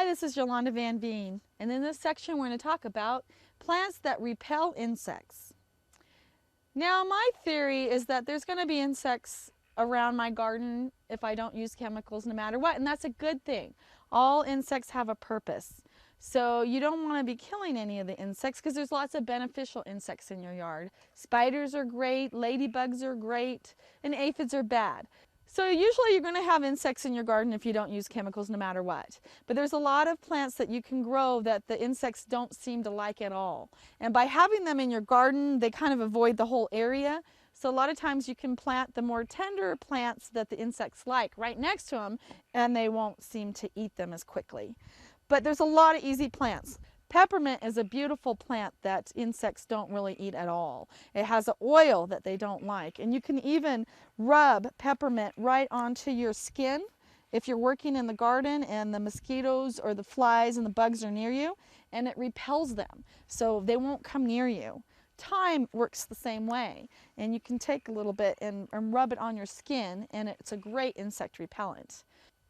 Hi, this is Yolanda Van Veen, and in this section we're going to talk about plants that repel insects. Now, my theory is that there's going to be insects around my garden if I don't use chemicals no matter what, and that's a good thing. All insects have a purpose. So you don't want to be killing any of the insects because there's lots of beneficial insects in your yard. Spiders are great, ladybugs are great, and aphids are bad. So usually you're going to have insects in your garden if you don't use chemicals no matter what. But there's a lot of plants that you can grow that the insects don't seem to like at all. And by having them in your garden, they kind of avoid the whole area. So a lot of times you can plant the more tender plants that the insects like right next to them, and they won't seem to eat them as quickly. But there's a lot of easy plants. Peppermint is a beautiful plant that insects don't really eat at all. It has an oil that they don't like, and you can even rub peppermint right onto your skin if you're working in the garden and the mosquitoes or the flies and the bugs are near you, and it repels them, so they won't come near you. Thyme works the same way, and you can take a little bit and rub it on your skin, and it's a great insect repellent.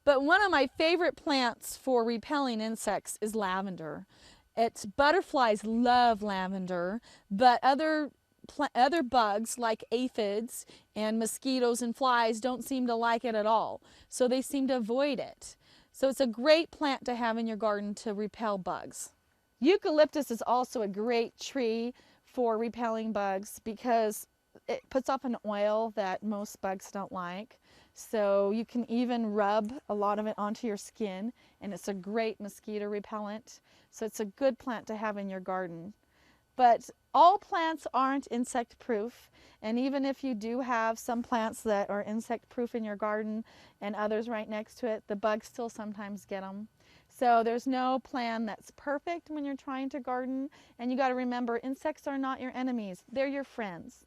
But one of my favorite plants for repelling insects is lavender. Butterflies love lavender, but other bugs like aphids and mosquitoes and flies don't seem to like it at all. So they seem to avoid it. So it's a great plant to have in your garden to repel bugs. Eucalyptus is also a great tree for repelling bugs because it puts off an oil that most bugs don't like. So you can even rub a lot of it onto your skin, and it's a great mosquito repellent. So it's a good plant to have in your garden. But all plants aren't insect proof, and even if you do have some plants that are insect proof in your garden and others right next to it, the bugs still sometimes get them. So there's no plan that's perfect when you're trying to garden, and you got to remember, insects are not your enemies, they're your friends.